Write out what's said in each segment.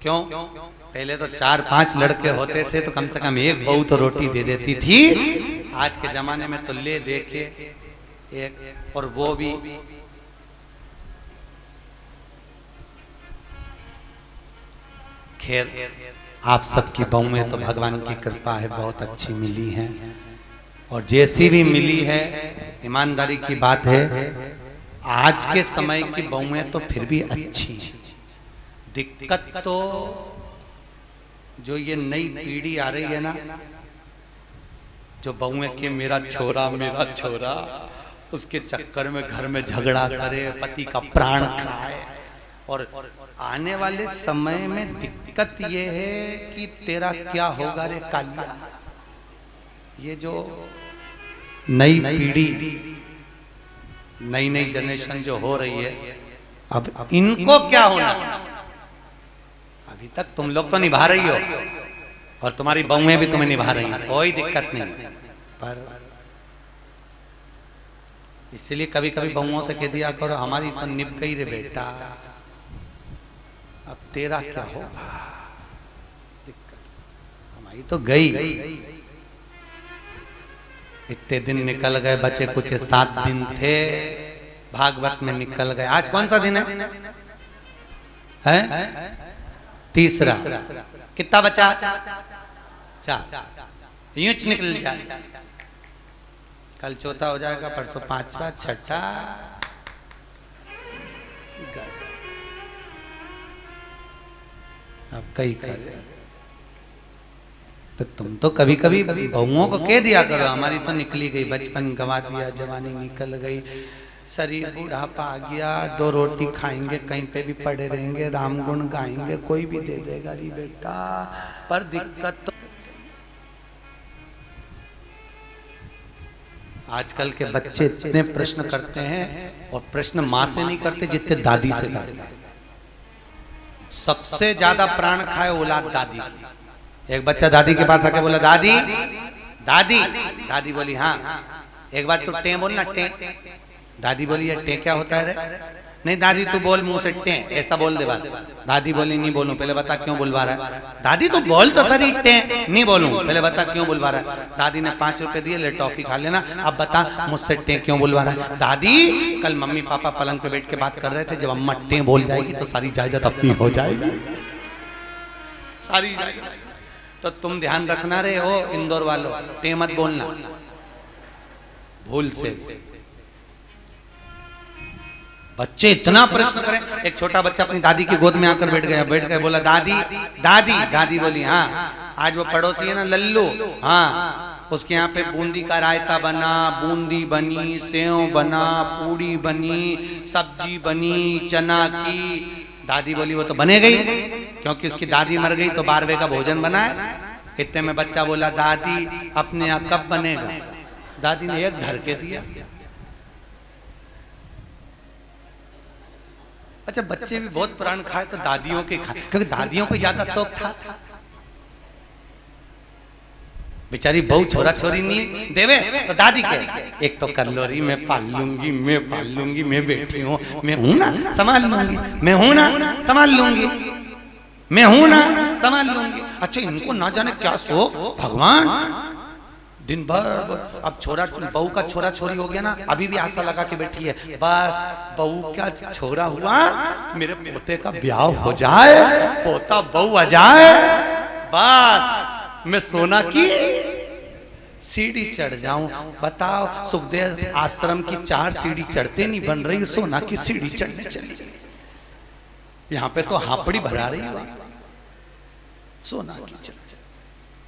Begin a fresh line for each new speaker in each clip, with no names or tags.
क्यों? पहले तो 4-5 लड़के होते थे तो कम से कम एक बहू तो रोटी दे देती थी। आज के जमाने में तो ले देखे एक, और वो भी खैर आप सबकी बहुएं तो भगवान की कृपा है बहुत अच्छी मिली हैं, और जैसी भी मिली है ईमानदारी की बात है आज के समय की बहुएं तो फिर भी अच्छी हैं। दिक्कत तो जो ये नई पीढ़ी आ रही है ना, जो बहुएं के मेरा छोरा उसके चक्कर में घर में झगड़ा करे, पति का प्राण खाए। और आने वाले समय में दिक्कत ये है कि तेरा क्या होगा रे कालिया। ये जो नई पीढ़ी नई जनरेशन जो हो रही है, अब इनको क्या होना। अभी तक तुम लोग तो निभा रही हो और तुम्हारी बहुएं भी तुम्हें निभा रही हैं, कोई दिक्कत नहीं। पर इसलिए कभी कभी बहुओं से कह दिया करो हमारी तो निभ गई रे बेटा, अब तेरा क्या होगा। दिक्कत हमारी तो गई, इतने दिन निकल गए, बचे कुछ 7 दिन थे, भागवत में निकल गए। आज कौन सा दिन है? तीसरा। कितना बचा? 4। यूं निकल जाए, कल चौथा हो जाएगा, परसों 5वां, 6ठा। अब कई करे तो तुम तो कभी कभी बहुओं को कह दिया करो हमारी तो निकली गई, बचपन गंवा दिया, जवानी निकल गई, शरीर बुढ़ापा आ गया, 2 रोटी खाएंगे, कहीं पे भी पड़े रहेंगे, राम गुण गाएंगे, कोई भी दे देगा री बेटा। पर दिक्कत तो आजकल के बच्चे इतने प्रश्न करते हैं, और प्रश्न माँ से नहीं करते जितने दादी से करते हैं। सबसे ज्यादा प्राण खाए औलाद दादी की। एक बच्चा दादी के पास आके बोला दादी दादी, दादी बोली हाँ। एक बार तू टें बोलना, टें। दादी बोली ये टें क्या होता है रे? नहीं दादी तू बोल मुंह से टें, ऐसा बोल दे बस। दादी बोली नहीं बोलूं, पहले बता क्यों बुलवा रहा है। दादी तू बोल तो सही, टें नहीं बोलूं, पहले बता क्यों बुलवा रहा है। दादी ने 5 रुपए दिए, ले टॉफी खा लेना, अब बता मुझसे टें क्यों बुलवा रहा है। दादी कल मम्मी पापा पलंग पे बैठ के बात कर रहे थे, जब अम्मा टें बोल जाएगी तो सारी जायदाद अपनी हो जाएगी, सारी जायदाद। तो तुम ध्यान रखना रे हो इंदौर वालों, टें मत बोलना भूल से। बच्चे इतना प्रश्न करें। एक छोटा बच्चा अपनी दादी की गोद में आकर बैठ गया, बोला दादी दादी। दादी बोली हाँ। आज वो पड़ोसी है ना लल्लू, हाँ, उसके यहाँ पे बूंदी का रायता बना, बूंदी बनी, सेव बना, पूड़ी बनी, सब्जी बनी चना की। दादी बोली वो तो बने गई, क्योंकि उसकी दादी मर गई तो 12वें का भोजन बना है। इतने में बच्चा बोला दादी अपने यहाँ कब बनेगा। दादी ने एक धर के दिया। अच्छा बच्चे भी बहुत प्राण खाए तो दादियों के खाए, क्योंकि दादियों को ज्यादा शौक था। बेचारी बहू छोरा छोरी नहीं देवे तो दादी के एक तो कर लो रही, मैं पाल लूंगी, मैं बैठी हूँ, मैं हूं ना संभाल लूंगी, मैं हूं ना संभाल लूंगी, मैं हूं ना संभाल लूंगी। अच्छा इनको ना जाने क्या शौक भगवान। दिन भर अब छोरा बहू का छोरा छोरी हो गया ना, अभी भी आशा लगा के बैठी है, बस बहू का छोरा हुआ, मेरे पोते का ब्याह हो जाए, पोता बहू आ जाए, बस मैं सोना की सीढ़ी चढ़ जाऊं। बताओ सुखदेव आश्रम की 4 सीढ़ी चढ़ते नहीं बन रही, सोना की सीढ़ी चढ़ने चली। यहाँ पे तो हापड़ी भरा रही है सोना की चढ़।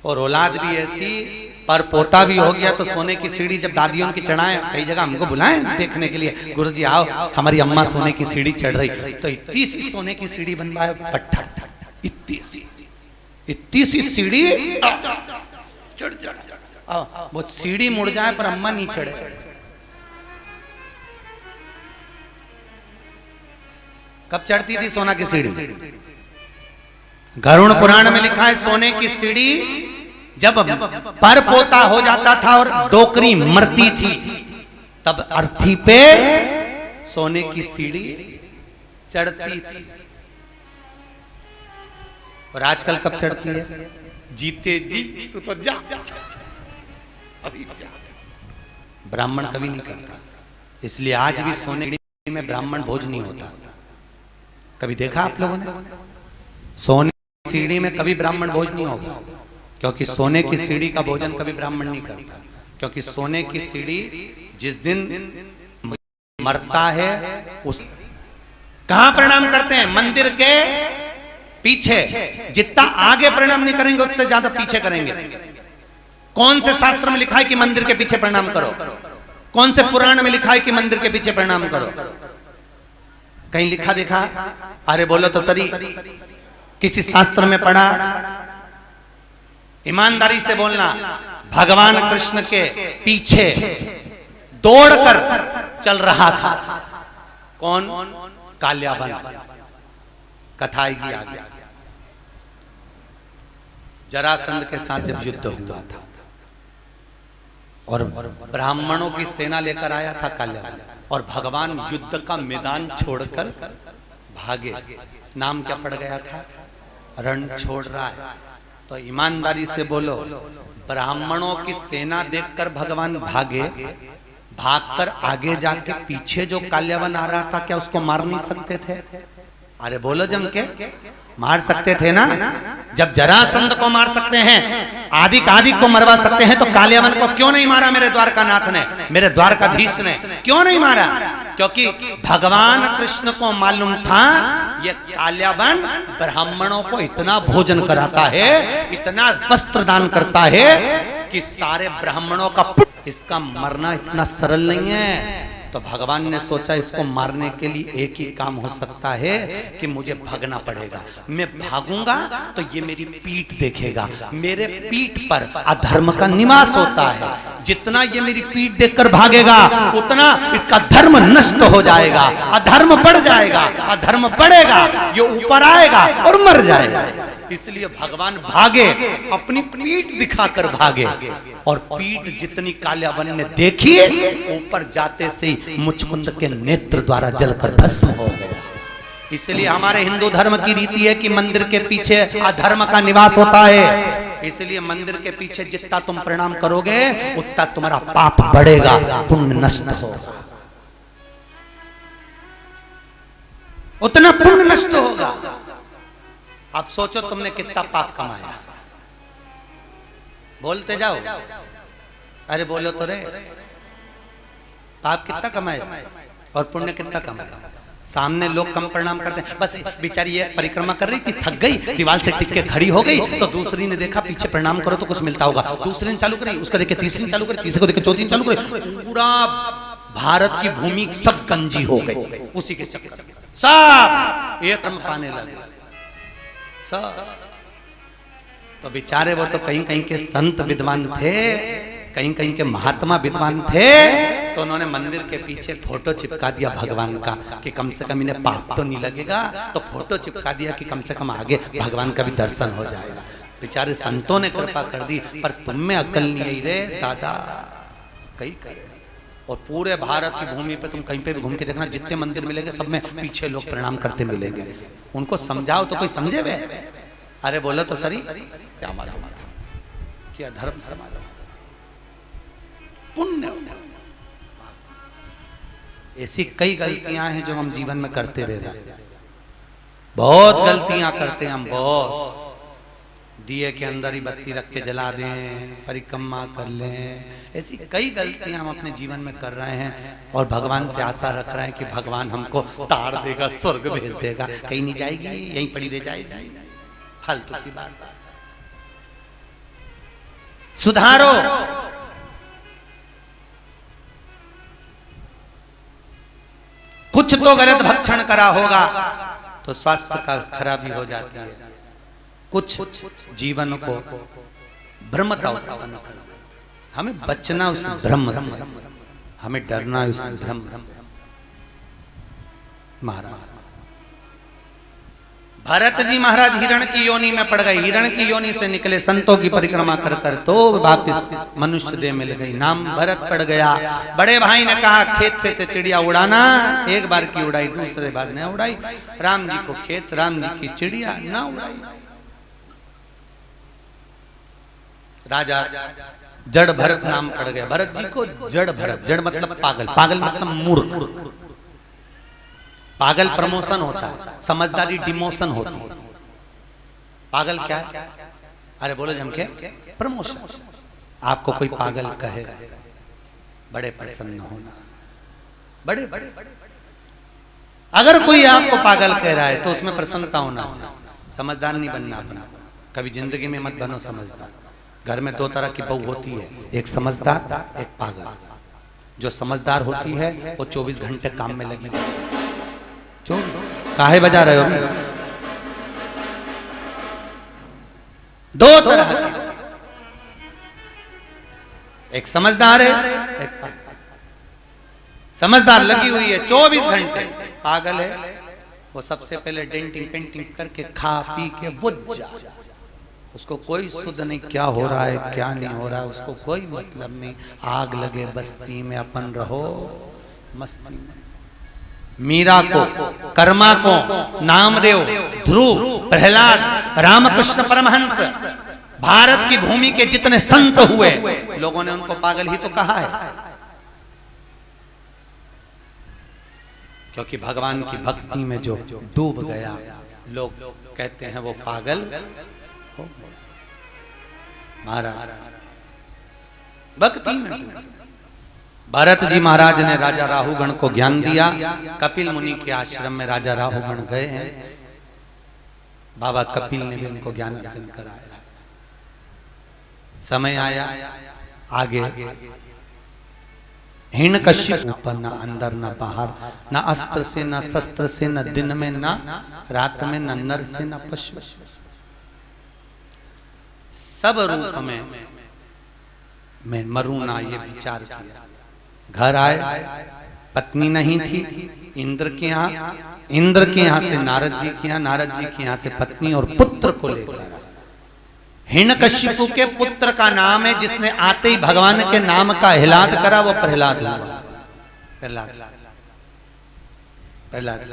और औलाद भी ऐसी, पर पोता भी हो गया तो सोने की सीढ़ी जब दादियों की चढ़ाए, कई जगह हमको बुलाएं देखने के लिए, गुरुजी आओ हमारी अम्मा सोने की सीढ़ी चढ़ रही, तो इतनी सी सोने की सीढ़ी बनवाए पट्टा, इतनी सी सीढ़ी चढ़ जाए, वो सीढ़ी मुड़ जाए पर अम्मा नहीं चढ़े। कब चढ़ती थी सोना की सीढ़ी? गरुड़ पुराण में लिखा है सोने की सीढ़ी जब पर पोता हो जाता था और डोकरी मरती थी, तब अर्थी पे सोने की सीढ़ी चढ़ती थी। और आजकल कब चढ़ती है? जीते जी तू तो जा, अभी जा। ब्राह्मण कभी नहीं करता, इसलिए आज भी सोने में ब्राह्मण भोज नहीं होता। कभी देखा आप लोगों ने? सोने की सीढ़ी में कभी ब्राह्मण भोज नहीं होगा, क्योंकि सोने की सीढ़ी का भोजन कभी ब्राह्मण नहीं करता। क्योंकि सोने की सीढ़ी जिस दिन मरता है उस कहां प्रणाम करते हैं? मंदिर के पीछे। जितना आगे प्रणाम नहीं करेंगे उससे ज्यादा पीछे करेंगे। कौन से शास्त्र में लिखा है कि मंदिर के पीछे प्रणाम करो? कौन से पुराण में लिखा है कि मंदिर के पीछे प्रणाम करो? कहीं लिखा देखा? अरे बोलो तो सही, किसी शास्त्र में पढ़ा? ईमानदारी से बोलना। भगवान कृष्ण के पीछे दौड़कर चल रहा था कौन? काल्याबन। कथा आएगी आगे। जरासंध के साथ जब युद्ध हुआ था और ब्राह्मणों की सेना लेकर आया था काल्याबन, और भगवान युद्ध का मैदान छोड़कर भागे। नाम क्या पड़ गया था? रण छोड़ रहा है। तो ईमानदारी से बोलो, ब्राह्मणों की सेना देखकर भगवान भागे, भागकर आगे जाके पीछे जो काल्याबन आ रहा था, क्या उसको मार नहीं सकते थे? अरे बोलो जम के, मार सकते थे ना? जब जरासंध को मार सकते हैं, आदि को मरवा सकते हैं, तो काल्याबन को क्यों नहीं मारा मेरे द्वारकानाथ ने, मेरे द्वारकाधीश ने? क्यों नहीं मारा? क्योंकि भगवान कृष्ण को मालूम था ये काल्याबन ब्राह्मणों को इतना भोजन कराता है, इतना वस्त्र दान करता है कि सारे ब्राह्मणों का इसका मरना इतना सरल नहीं है। तो भगवान ने सोचा इसको मारने के लिए एक ही काम हो सकता है कि मुझे भागना पड़ेगा। मैं भागूंगा तो ये मेरी पीठ देखेगा, मेरे पीठ पर अधर्म का निवास होता है। जितना ये मेरी पीठ देखकर भागेगा उतना इसका धर्म नष्ट हो जाएगा, अधर्म बढ़ जाएगा, अधर्म बढ़ेगा, ये ऊपर आएगा और मर जाएगा। इसलिए भगवान भागे, अपनी पीठ दिखाकर भागे, और पीठ जितनी काल्याबन ने देखी, ऊपर जाते से मुचकुंद के नेत्र द्वारा जलकर भस्म हो गया। इसलिए हमारे हिंदू धर्म की रीति है कि मंदिर के पीछे अधर्म का निवास होता है। इसलिए मंदिर के पीछे जितना तुम प्रणाम करोगे उतना तुम्हारा पाप बढ़ेगा, पुण्य नष्ट होगा, उतना पुण्य नष्ट होगा। अब सोचो तुमने कितना पाप कमाया, बोलते जाओ। अरे बोलो तो रे, पाप कितना कमाया और पुण्य कितना कमाया? सामने लोग कम प्रणाम करते हैं, बस बेचारी ये परिक्रमा कर रही थी, थक गई, दीवार से टिक के खड़ी हो गई, तो दूसरी ने देखा पीछे प्रणाम करो तो कुछ मिलता होगा, दूसरी ने चालू करी, उसका देखे तीसरी ने चालू करी, तीसरे को देखे चौथी ने चालू करी, पूरा भारत की भूमि सब गंजी हो गई उसी के चक्कर में। सब एक रंग पाने लगे सब। तो बेचारे वो तो कहीं कहीं के संत विद्वान थे, कहीं कहीं के महात्मा विद्वान थे, तो उन्होंने मंदिर के पीछे फोटो चिपका दिया भगवान का कि कम से कम इन्हें पाप तो नहीं लगेगा। तो फोटो चिपका दिया कि कम से कम आगे भगवान का भी दर्शन हो जाएगा। बेचारे संतों ने कृपा कर दी, पर तुम में अकल नहीं आई रे दादा, कहीं करे। और पूरे भारत की भूमि पे तुम कहीं पे भी घूम के देखना, जितने मंदिर मिलेंगे सब में पीछे लोग प्रणाम करते मिलेंगे। उनको समझाओ तो कोई समझे वे? अरे बोलो तो सही, क्या मालूम था कि अधर्म से मालूम पुण्य। ऐसी कई गलतियां हैं जो हम जीवन में करते रह रहे हैं, बहुत गलतियां करते हैं हम, बहुत। दिए के अंदर ही बत्ती रख के जला दें, परिक्रमा कर लें, ऐसी कई गलतियां हम अपने जीवन में कर रहे हैं, और भगवान से आशा रख रहे हैं कि भगवान हमको तार देगा, स्वर्ग भेज देगा। कहीं नहीं जाएगी, यहीं पड़ी रह जाएगी, फालतू की बात। सुधारो। कुछ तो गलत भक्षण करा होगा तो स्वास्थ्य का खराबी हो जाती है, कुछ जीवन को भ्रमता उत्पन्न कर देता। हमें बचना उस भ्रम से, हमें डरना उस भ्रम से। महाराज भरत जी महाराज हिरण की योनि में पड़ गए, हिरण की योनि से निकले, संतों की परिक्रमा कर कर तो वापिस मनुष्य देह मिल गई, नाम भरत पड़ गया। बड़े भाई ने कहा खेत पे से चिड़िया उड़ाना, एक बार की उड़ाई, दूसरे बार न उड़ाई। राम जी को खेत, राम जी की चिड़िया ना उड़ाई। राजा जड़ भरत नाम पड़ गया भरत जी को। जड़ भरत, जड़ मतलब पागल, पागल मतलब मूर्ख। पागल प्रमोशन होता है, समझदारी डिमोशन होती है। पागल क्या है? अरे बोलो जम के प्रमोशन। आपको कोई पागल कहे, बड़े प्रसन्न होना, बड़े बड़े। अगर कोई आपको पागल कह रहा है तो उसमें प्रसन्नता होना चाहिए। समझदार नहीं बनना अपना, कभी जिंदगी में मत बनो समझदार। घर में दो तरह की बहू होती है, एक समझदार, एक पागल। जो समझदार होती है वो 24 घंटे काम में लगी रहती है। काहे बजा रहे हो? दो तरह की, एक समझदार है, एक पागल। समझदार लगी हुई है 24 घंटे, पागल है वो सबसे पहले डेंटिंग पेंटिंग करके खा पी के वो जा, उसको कोई सुध नहीं क्या हो रहा है क्या नहीं हो रहा है, उसको कोई मतलब नहीं। आग लगे बस्ती में अपन रहो मस्ती में। मीरा को, कर्मा को, नामदेव, ध्रुव, प्रहलाद, रामकृष्ण परमहंस, भारत की भूमि के जितने संत हुए, लोगों ने उनको पागल ही तो कहा है। क्योंकि भगवान की भक्ति में जो डूब गया, लोग कहते हैं वो पागल हो गया। महाराज भक्ति में, भरत जी महाराज ने राजा राहुगण को ज्ञान दिया। कपिल मुनि के आश्रम में राजा राहुगण गए हैं, बाबा कपिल ने भी उनको ज्ञान अर्जन कराया। समय आया आगे, हिरण्यकश्यप ऊपर, न अंदर न बाहर, न अस्त्र से न शस्त्र से, न दिन में न रात में, न नर से न पशु, सब रूप में मैं मरूं ना, ये विचार किया। घर आए, पत्नी नहीं थी, इंद्र के यहाँ से नारद जी के यहाँ, नारद जी के यहाँ से पत्नी और पुत्र को लेकर आए। हिरण्यकशिपु के पुत्र का नाम है, जिसने आते ही भगवान के नाम का हिलाद करा, वो प्रहलाद हुआ। प्रहलाद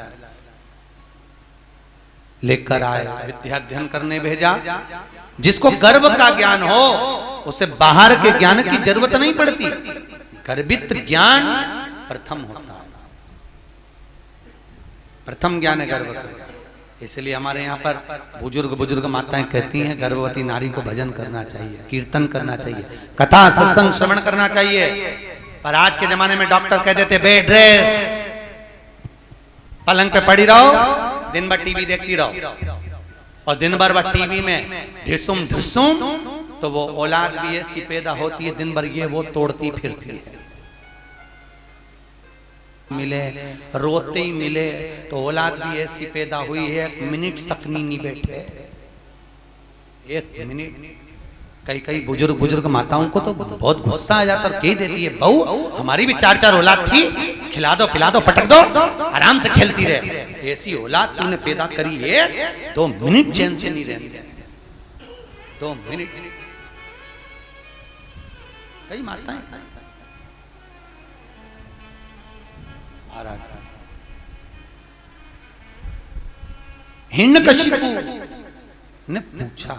लेकर आए, विद्या अध्ययन करने भेजा। जिसको गर्व का ज्ञान हो उसे बाहर के ज्ञान की जरूरत नहीं पड़ती। गर्भित ज्ञान प्रथम होता है, प्रथम ज्ञान है गर्भ का। इसलिए हमारे यहाँ पर बुजुर्ग माताएं कहती हैं गर्भवती नारी को भजन करना चाहिए, कीर्तन करना चाहिए, कथा सत्संग श्रवण करना चाहिए। पर आज के जमाने में डॉक्टर कह देते बेड रेस्ट, पलंग पे पड़ी रहो, दिन भर टीवी देखती रहो, और दिन भर वह टीवी में ढिसुम ढुसुम, तो वो औलाद भी ऐसी पैदा होती है दिन भर ये वो तोड़ती फिरती है। मिले रोते ही मिले तो औलाद भी ऐसी पैदा हुई है, एक मिनट सकनी नहीं बैठे, एक मिनट। कई बुजुर्ग माताओं को तो बहुत गुस्सा आ जाता और कह देती है बहू हमारी भी 4 औलाद थी, खिला दो पिला दो पटक दो, आराम से खेलती रहे। ऐसी औलाद तूने पैदा करी है, 2 मिनट चैन से नहीं रहते, 2 मिनट। कई माताएं महाराज हिरण्यकशिपु ने पूछा,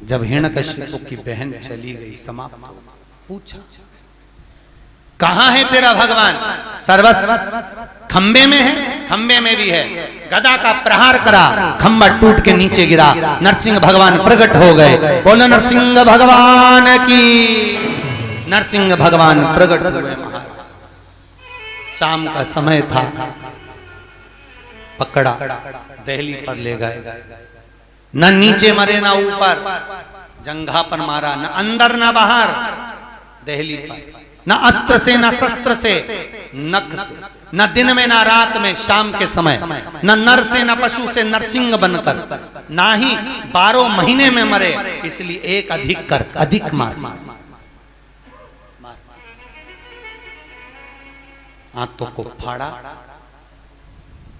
जब हिरण्यकशिपु की बहन चली गई समाप्त, पूछा कहां है तेरा भगवान? सर्वस्व खंबे में है, खंबे में भी है। गदा का प्रहार करा, खंबा टूट के नीचे गिरा, नरसिंह भगवान प्रकट हो गए। बोलो नरसिंह भगवान की। नरसिंह भगवान प्रकट हुए। शाम का समय था, पकड़ा, दहली पर ले गए। न नीचे मरे न ऊपर, जंघा पर मारा, न अंदर न बाहर, दहली पर। न अस्त्र से न शस्त्र से, नख से, न दिन में न रात में, शाम के समय, न नर से न पशु से, नरसिंह बनकर, ना ही 12 महीने में मरे, इसलिए एक अधिक कर, अधिक मास। हाथों को फाड़ा,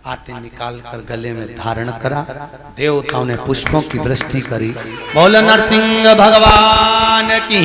आते निकाल कर गले में धारण करा, देवताओं ने पुष्पों की वृष्टि करी। बोलो नरसिंह भगवान की।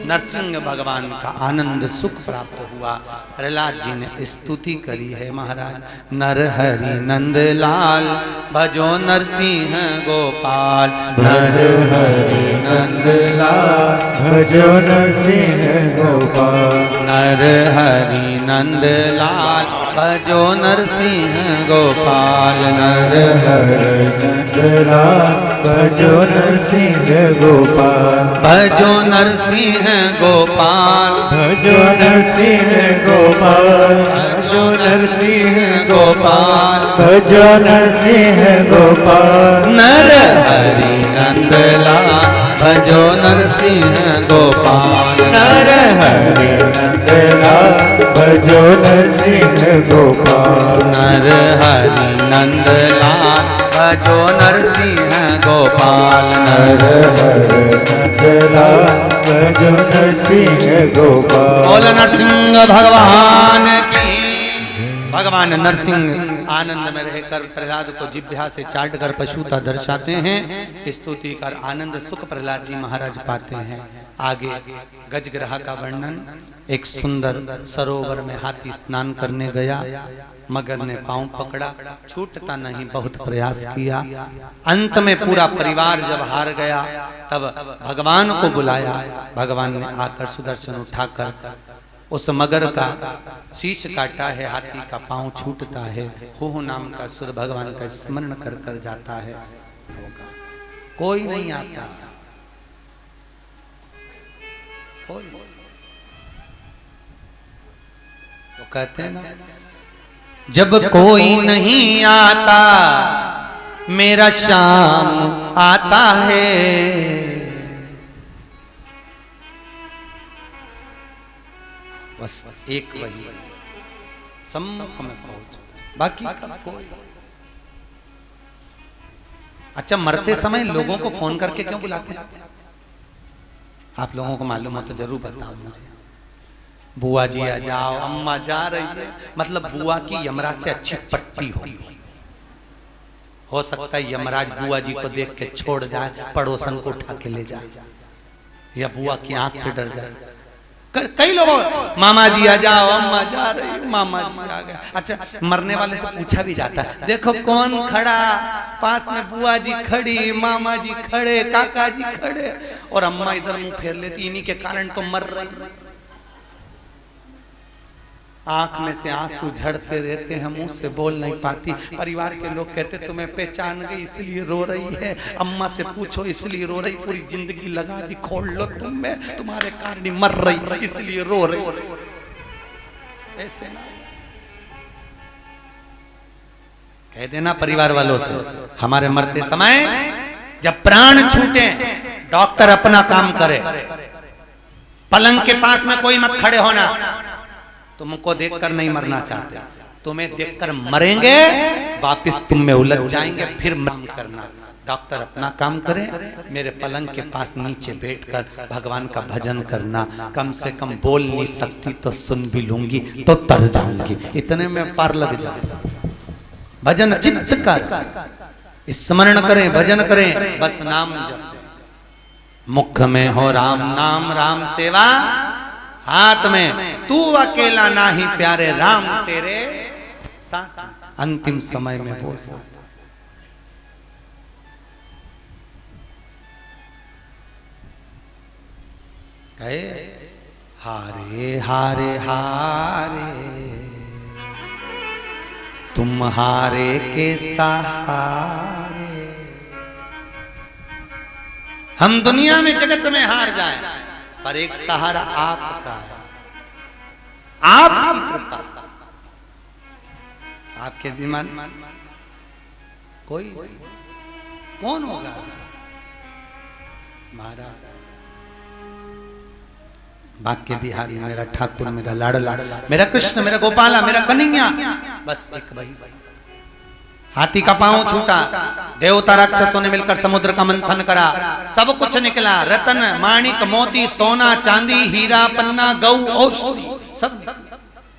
नरसिंह भगवान का आनंद सुख प्राप्त हुआ। प्रहलाद जी ने स्तुति करी है महाराज, नर हरि नंद लाल भजो नरसिंह गोपाल,
नर हरि नंद लाल भजो नरसिंह गोपाल,
नर हरि नंद लाल भजो नरसिंह गोपाल,
नर हरि नंद लाल भजो नरसिंह गोपाल,
भजो नरसिंह गोपाल,
भजो नरसिंह गोपाल, भजो नरसिंह गोपाल, भजो नरसिंह गोपाल,
नर हरि नंद लाल भजो नरसिंह गोपाल,
नर हरि नंद लाल भजो नरसिंह गोपाल,
नर हरि नंद लाल भजो नरसिंह गोपाल,
नर हरि नंद लाल भजो नरसिंह गोपाल।
बोल नरसिंह भगवान की। भगवान नरसिंह आनंद में रहकर प्रहलाद को जिह्वा से चाट कर पशुता दर्शाते हैं। स्तुति कर आनंद सुख प्रहलाद जी महाराज पाते हैं। आगे गजग्रह का वर्णन। एक सुंदर सरोवर में हाथी स्नान करने गया, मगर ने पांव पकड़ा, छूटता नहीं, बहुत प्रयास किया। अंत में पूरा परिवार जब हार गया तब भगवान को बुलाया। भगवान ने आकर सुदर्शन उठाकर उस मगर का शीश काटा है, हाथी का पांव छूटता है। हो नाम का सुर भगवान का स्मरण कर कर जाता है। कोई नहीं आता, कोई। तो कहते हैं ना, जब कोई नहीं आता मेरा शाम आता है। बस एक वही सम्मुख में पहुंच, बाकी का कोई। अच्छा, मरते समय लोगों को फोन करके क्यों बुलाते हैं? आप लोगों को मालूम हो तो जरूर बताओ मुझे। बुआ जी आ जाओ, अम्मा जा रही है, मतलब बुआ की यमराज से अच्छी पट्टी होगी। हो सकता है यमराज बुआ जी को देख के छोड़ जाए, पड़ोसन को उठा के ले जाए, या बुआ की आंख से डर जाए। कई लोगों, मामा जी आ जाओ, अम्मा जा रही है, मामा जी आ गए। अच्छा, मरने वाले से पूछा भी जाता है, देखो कौन खड़ा, पास में बुआ जी खड़ी, मामा जी खड़े, काका जी खड़े, और अम्मा इधर मुंह फेर लेती, इन्हीं के कारण तो मर रही। आंख में से आंसू झड़ते रहते हैं, मुंह से बोल नहीं पाती। परिवार के लोग कहते तुम्हें पहचान गई इसलिए रो रही है, अम्मा से पूछो इसलिए रो रही, पूरी जिंदगी लगा दी खोल लो तुम में, तुम्हारे कारण मर रही इसलिए रो रही। ऐसे ना कह देना परिवार वालों से, हमारे मरते समय जब प्राण छूटे, डॉक्टर अपना काम करे, पलंग के पास में कोई मत खड़े होना। तुमको देखकर नहीं मरना चाहते, तुम्हें देखकर मरेंगे, वापिस तुम में उलझ जाएंगे, फिर काम करना। डॉक्टर अपना काम करे, मेरे पलंग के पास नीचे बैठकर भगवान का भजन करना। कम से कम बोल नहीं सकती तो सुन भी लूंगी तो तर जाऊंगी, इतने में पार लग जाएगा। भजन चित्त कर, स्मरण करें, भजन करें, बस नाम जप। मुख में हो राम नाम, राम सेवा हाथ में, तू अकेला ना ही प्यारे, राम तेरे साथ। अंतिम समय में वो साथ। कहे हारे हारे हारे तुम्हारे के सहारे, हम दुनिया में जगत में हार जाएं, पर एक सहारा आपका है, आपकी कृपा। आपके दिमाग कोई कौन होगा? महाराज बाके बिहारी, मेरा ठाकुर, मेरा लाडला, मेरा कृष्ण, मेरा गोपाला, मेरा कन्हैया, बस एक वही। हाथी का पांव छूटा, देवता राक्षसों ने मिलकर समुद्र का मंथन करा, सब कुछ निकला, रतन माणिक मोती सोना चांदी हीरा पन्ना गौ औषधि सब निकला।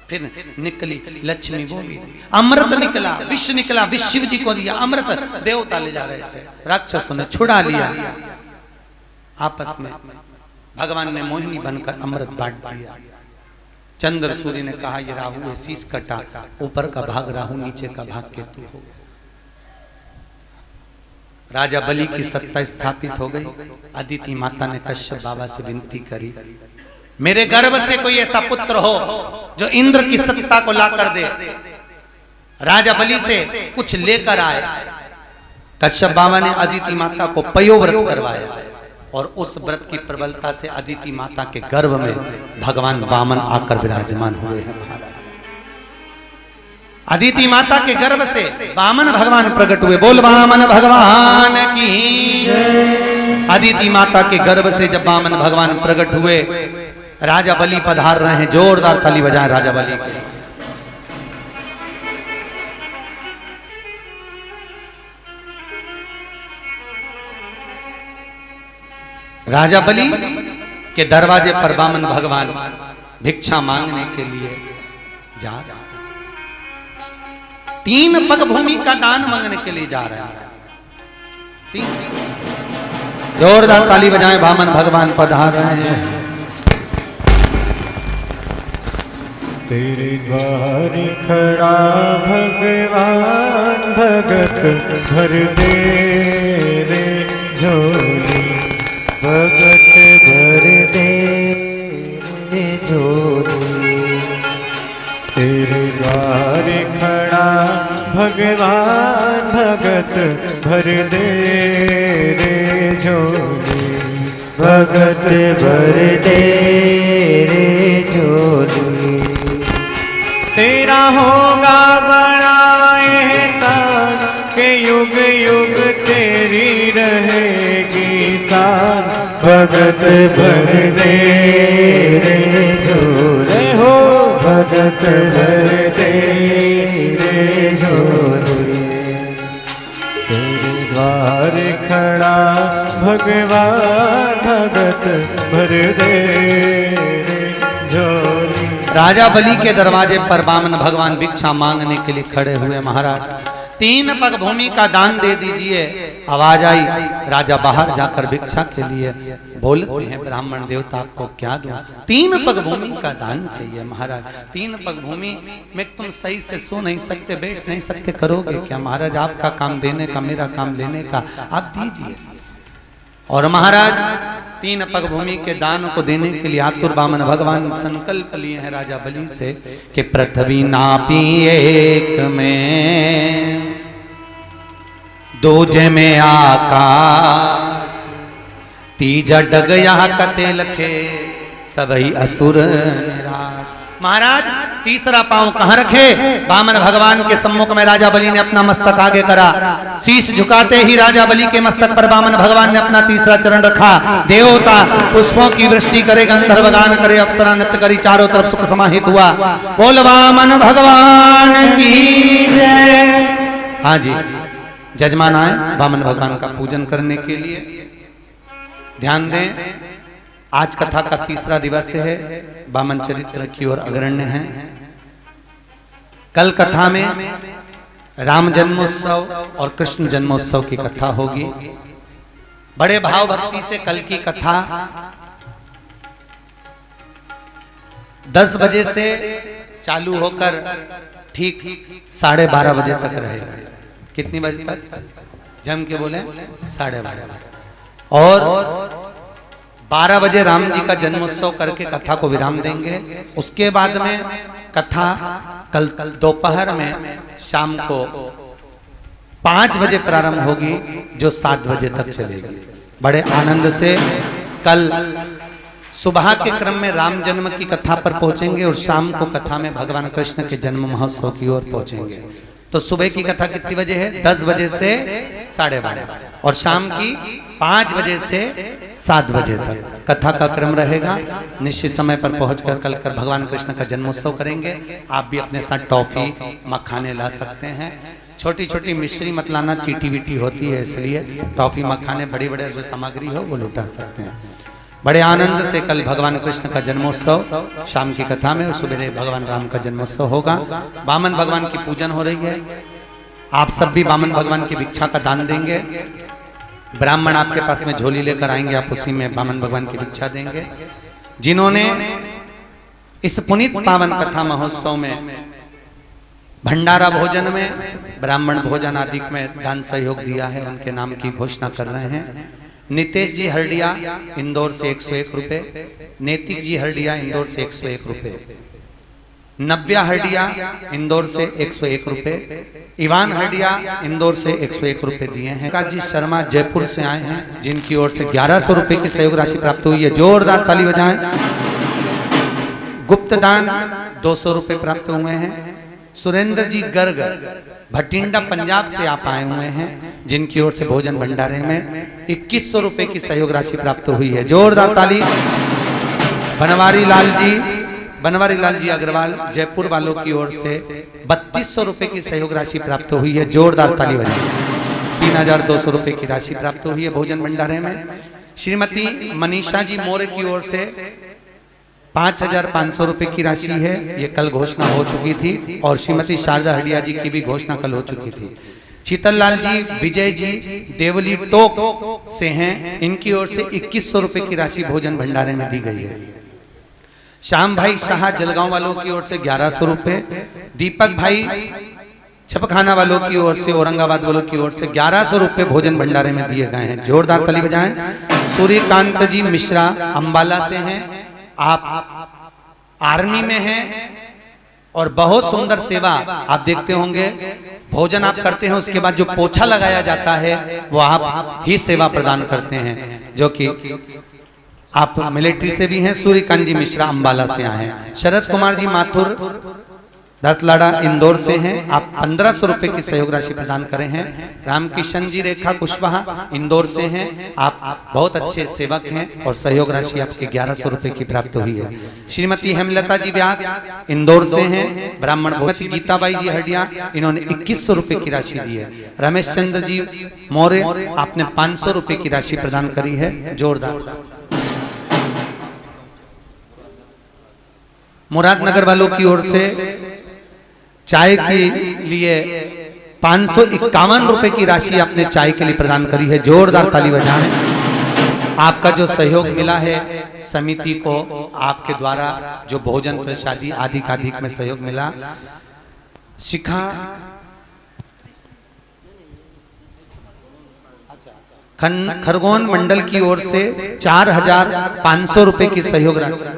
फिर निकली लक्ष्मी, वो भी अमृत निकला, विष निकला, विष शिव जी को दिया अमृत, देवता ले जा रहे थे, राक्षसों ने छुड़ा लिया। आपस में भगवान ने मोहिनी बनकर अमृत बांट दिया। चंद्र सूर्य ने कहा ये राहु है, शीश कटा, ऊपर का भाग राहु, नीचे का भाग केतु हो गया। राजा बलि की सत्ता स्थापित हो गई। अदिति माता ने कश्यप बाबा से विनती करी, मेरे गर्भ से कोई ऐसा पुत्र हो जो इंद्र की सत्ता को ला कर दे। राजा बलि से कुछ लेकर आए। कश्यप बाबा ने अदिति माता को पयोव्रत करवाया और उस व्रत की प्रबलता से अदिति माता के गर्भ में भगवान वामन आकर विराजमान हुए हैं महाराज। अदिति माता के गर्भ से वामन भगवान प्रकट हुए। बोल वामन भगवान की। अदिति माता के गर्भ से जब वामन भगवान प्रकट हुए, राजा बलि पधार रहे हैं। जोरदार ताली बजाएं राजा बलि के। राजा बलि के दरवाजे पर वामन भगवान भिक्षा मांगने के लिए जा रहे हैं। 3 पग भूमि का दान मांगने के लिए जा रहे हैं। 3 जोरदार ताली बजाएं, वामन भगवान पधार रहे हैं।
तेरे द्वार खड़ा भगवान, भगत भर दे रे झोली, भगत भर दे रे झोली। तेरे द्वार खड़ा भगवान, भगत भर दे रे झोली, भगत भर दे रे झोली। तेरा होगा बड़ा एहसान के युग युग तेरी रहेगी शान, भगत भर दे रे झोली हो, भगत भर दे रे झोली। तेरे द्वार खड़ा भगवान, भगत भर दे रे झोली।
राजा बलि के दरवाजे पर वामन भगवान भिक्षा मांगने के लिए खड़े हुए। महाराज 3 पग भूमि का दान दे दीजिए। आवाज आई, राजा बाहर जाकर भिक्षा के लिए बोलते हैं, ब्राह्मण देवता आपको क्या दूं? 3 पग भूमि का दान चाहिए। महाराज 3 पग भूमि में तुम सही से सो नहीं सकते, बैठ नहीं सकते, करोगे क्या? महाराज आपका काम देने का, मेरा काम लेने का, आप दीजिए। और महाराज 3 पग भूमि के दान को देने के लिए आतुर वामन भगवान संकल्प लिए हैं राजा बलि से कि पृथ्वी नापी एक में, दूजे में आकाश, तीजा डग यहाँ कते लखे, सबही असुर निराश। महाराज तीसरा पांव कहां रखे? वामन भगवान के सम्मुख में राजा बलि ने अपना मस्तक आगे करा। शीश झुकाते ही राजा बलि के मस्तक पर वामन भगवान ने अपना तीसरा चरण रखा। देवता पुष्पों की वृष्टि करे, गंधर्व गान करे, अप्सरा नृत्य करी, चारों तरफ सुख समाहित हुआ। बोल वामन भगवान की जय। हाँ जी, जजमान आए वामन भगवान का पूजन करने के लिए। ध्यान दें, आज कथा का तीसरा दिवस है। वामन चरित्र की ओर अग्रण्य है। कल कथा में राम जन्मोत्सव और कृष्ण जन्मोत्सव की कथा होगी। बड़े भाव भक्ति से कल की कथा 10 बजे से चालू होकर ठीक 12:30 बजे तक रहेगी। कितनी बजे तक? जम के बोले 12:30। और 12 बजे राम जी का जन्मोत्सव करके कथा को विराम देंगे। उसके बाद में कथा कल दोपहर में शाम को 5 बजे प्रारंभ होगी, जो 7 बजे तक चलेगी। बड़े आनंद से कल सुबह के क्रम में राम जन्म की कथा पर पहुंचेंगे और शाम को कथा में भगवान कृष्ण के जन्म महोत्सव की ओर पहुंचेंगे। तो सुबह की कथा कितनी बजे है? 10 बजे से 12:30 और शाम की 5 बजे से 7 बजे तक कथा का क्रम रहेगा। निश्चित समय पर पहुंचकर कल कर भगवान कृष्ण का जन्मोत्सव करेंगे। आप भी अपने साथ टॉफी मखाने ला सकते हैं। छोटी छोटी मिश्री मत लाना, चीटी वीटी होती है, इसलिए टॉफी मखाने बड़ी बड़े जो सामग्री हो वो लुटा सकते हैं। बड़े आनंद से कल भगवान कृष्ण का जन्मोत्सव शाम की कथा में, सुबह भगवान राम का जन्मोत्सव होगा। वामन भगवान की पूजन हो रही है। आप सब भी वामन भगवान की भिक्षा का दान देंगे। ब्राह्मण आपके पास में झोली लेकर आएंगे, आप उसी में बामन भगवान की भिक्षा देंगे। जिन्होंने इस पुनीत पावन कथा महोत्सव में भंडारा भोजन में, ब्राह्मण भोजन आदि में दान सहयोग दिया है, उनके नाम की घोषणा कर रहे हैं। नितेश जी हरडिया इंदौर से 101 रुपए, नैतिक जी हरडिया इंदौर से 101 रुपए, नव्या हरडिया इंदौर से 101 रुपए, इवान हरडिया इंदौर से 101 रुपए दिए हैं। काजी शर्मा जयपुर से आए हैं, जिनकी ओर से 1100 रुपए की सहयोग राशि प्राप्त हुई है, जोरदार ताली बजाएं। गुप्त दान 200 रुपए प्राप्त हुए हैं। सुरेंद्र जी गर्ग भटिंडा पंजाब से आप आए हुए हैं, जिनकी ओर से भोजन भंडारे में 2100 रुपए की सहयोग राशि प्राप्त हुई है, जोरदार ताली। बनवारी लाल जी अग्रवाल जयपुर वालों की ओर से 3200 रुपए की सहयोग राशि प्राप्त हुई है, जोरदार ताली बजाएं। 3200 रुपए की राशि प्राप्त हुई है भोजन भंडारे में। श्रीमती मनीषा जी मौर्य की ओर से 5500 रुपए की राशि है, ये कल घोषणा हो चुकी थी, और श्रीमती शारदा हडिया जी की भी घोषणा कल हो चुकी थी। शीतल लाल जी विजय जी देवली टोक से हैं, इनकी ओर से 2100 रुपए की राशि भोजन भंडारे में दी गई है। श्याम भाई शाह जलगांव वालों की ओर से 1100 रुपए, दीपक भाई छपखाना वालों की ओर से, औरंगाबाद वालों की ओर से 1100 रुपए भोजन भंडारे में दिए गए हैं, जोरदार ताली बजाएं। सूर्यकांत जी मिश्रा अंबाला से हैं, आप आर्मी में हैं और बहुत सुंदर सेवा आप देखते होंगे। भोजन आप करते हैं, उसके बाद जो पोछा लगाया जाता है वो आप ही सेवा प्रदान करते हैं, जो कि आप मिलिट्री से भी हैं। सूर्यकांत जी मिश्रा अंबाला से आए हैं। शरद कुमार जी माथुर दसलाड़ा इंदौर से हैं, आप 1500 रुपए की सहयोग राशि प्रदान करें हैं। रामकिशन जी रेखा कुशवाहा इंदौर से हैं, आप बहुत अच्छे सेवक हैं और सहयोग राशि आपके 1100 रुपए की प्राप्त हुई है। श्रीमती हेमलता जी व्यास इंदौर से हैं, ब्राह्मण भगवती गीताबाई जी हडिया, इन्होंने 2100 रुपए की राशि दी है। रमेश चंद्र जी मौर्य आपने 500 रुपए की राशि प्रदान करी है, जोरदार। मुरादनगर वालों की ओर से चाय के लिए 551 रुपए की राशि आपने चाय के लिए प्रदान करी है, जोरदार ताली बजाएं। आपका जो सहयोग मिला है समिति को, आपके द्वारा जो भोजन प्रसादी आदि का अधिक में सहयोग मिला। शिखा खरगोन मंडल की ओर से 4500 रुपए की सहयोग राशि,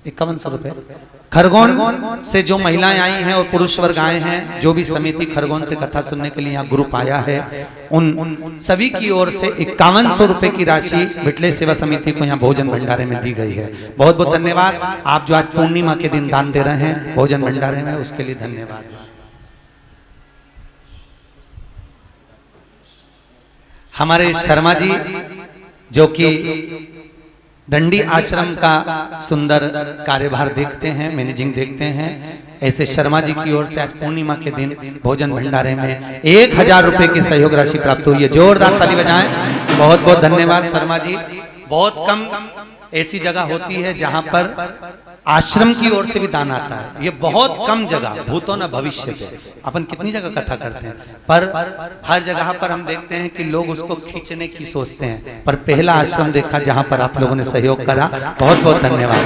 5100 रुपए। खरगोन से जो महिलाएं आई हैं और पुरुष वर्ग आए हैं, जो भी समिति खरगोन से कथा सुनने के लिए यहाँ ग्रुप आया है, उन सभी की ओर से 5100 रुपए की राशि विटले सेवा समिति को यहाँ भोजन भंडारे में दी गई है। बहुत बहुत धन्यवाद। आप जो आज पूर्णिमा के दिन दान दे रहे हैं भोजन भंडारे में, उसके लिए धन्यवाद। हमारे शर्मा जी जो कि दंडी आश्रम का सुंदर कार्यभार देखते हैं, मैनेजिंग देखते हैं, ऐसे शर्मा जी की ओर से आज पूर्णिमा के दिन भोजन भंडारे में 1000 रुपए की सहयोग राशि प्राप्त हुई है, जोरदार ताली बजाएं। बहुत बहुत धन्यवाद शर्मा जी। बहुत कम ऐसी जगह होती है जहां पर आश्रम की ओर से भी दान आता है, ये बहुत कम जगह, भूतो न भविष्य थे। अपन कितनी जगह कथा करते हैं, पर हर जगह पर हम देखते हैं कि लोग उसको खींचने की सोचते हैं, पर पहला आश्रम देखा जहां पर आप लोगों ने सहयोग करा, बहुत बहुत धन्यवाद।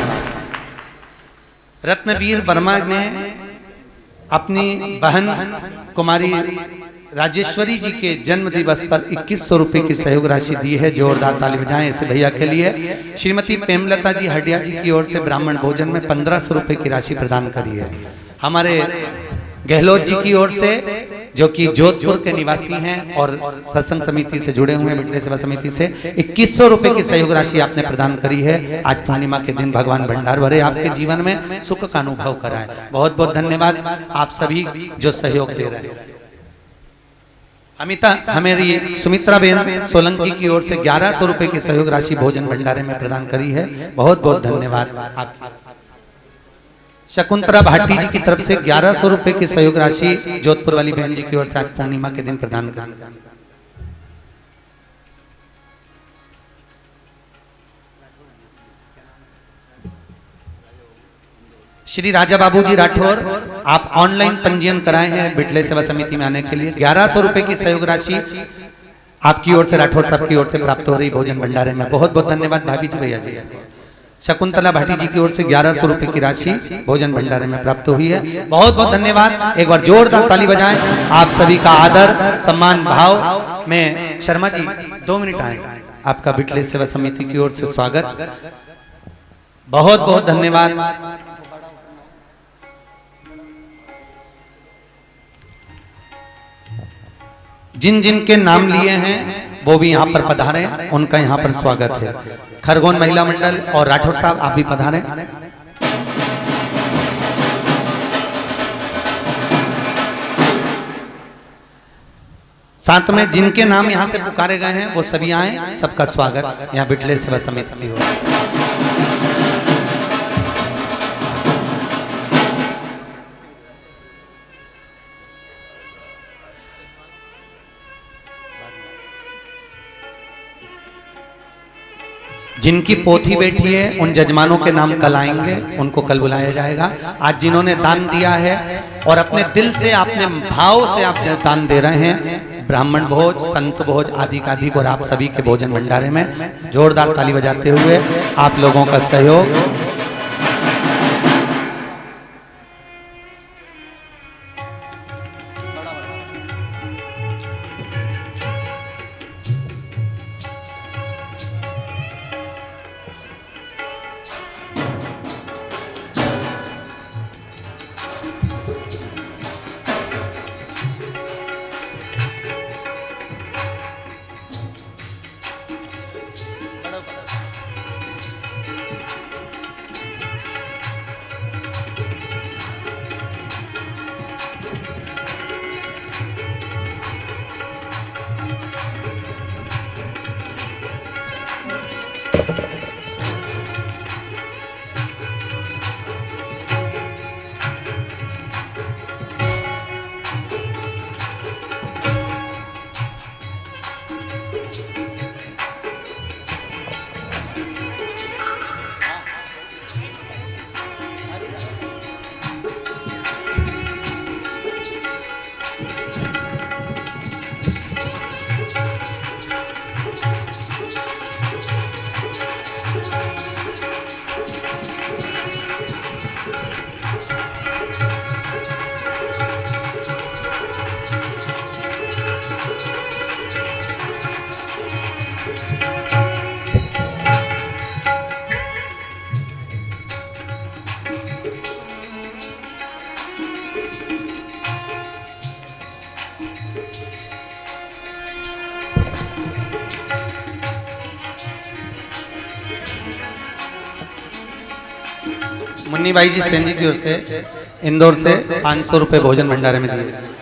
रत्नवीर वर्मा ने अपनी बहन कुमारी राजेश्वरी जी के जन्म दिवस पर 2100 रुपए की सहयोग राशि दी है, जोरदार ताली बजाएं ऐसे भैया के लिए। श्रीमती प्रेमलता जी हडिया जी की ओर से ब्राह्मण भोजन में 1500 रुपए की राशि प्रदान करी है। हमारे गहलोत जी की ओर से, जो कि जोधपुर के निवासी हैं और सत्संग समिति से जुड़े हुए हैं, मिटले सेवा समिति से, 2100 रुपए की सहयोग राशि आपने प्रदान करी है। आज पूर्णिमा के दिन भगवान भंडार भरे, आपके जीवन में सुख का अनुभव कराए। बहुत बहुत धन्यवाद आप सभी जो सहयोग दे रहे हैं। हमारी सुमित्रा बेन सोलंकी की ओर से 1100 रुपए की सहयोग राशि भोजन भंडारे में प्रदान करी है, बहुत बहुत धन्यवाद आपकी। शकुंतला भाटी जी की तरफ से 1100 रुपए की सहयोग राशि जोधपुर वाली बहन जी की ओर से आज पूर्णिमा के दिन प्रदान करी। श्री राजा बाबूजी राठौर, आप ऑनलाइन पंजीयन कराए हैं बिटले सेवा समिति में आने के लिए। 1100 रुपए की सहयोग राशि आपकी ओर से, राठौर साहब की ओर से प्राप्त हो रही भोजन भंडारे में। बहुत बहुत धन्यवाद भाभी जी, भैया जी। शकुंतला भाटी जी की ओर से 1100 रुपए की राशि भोजन भंडारे में प्राप्त हुई है। बहुत बहुत धन्यवाद। एक बार जोरदार ताली बजाएं। आप सभी का आदर सम्मान भाव में शर्मा जी 2 मिनट आए, आपका बिटले सेवा समिति की ओर से स्वागत। बहुत बहुत धन्यवाद। जिन जिन के नाम लिए हैं वो भी यहाँ पर पधारे, उनका यहाँ पर स्वागत है। खरगोन महिला मंडल और राठौर साहब आप भी पधारे। साथ में जिनके नाम यहाँ से पुकारे गए हैं वो सभी आए, सबका स्वागत यहाँ बिटले सेवा समिति की ओर। जिनकी पोथी बैठी है उन जजमानों के नाम कल आएंगे, उनको कल बुलाया जाएगा। आज जिन्होंने दान दिया है और अपने दिल से, अपने भाव से आप दान दे रहे हैं, ब्राह्मण भोज, संत भोज आदि का अधिक, और आप सभी के भोजन भंडारे में जोरदार ताली बजाते हुए आप लोगों का सहयोग। मुन्नी भाई जी सेन जी की ओर से इंदौर से 500 रुपए भोजन भंडारे में दिए।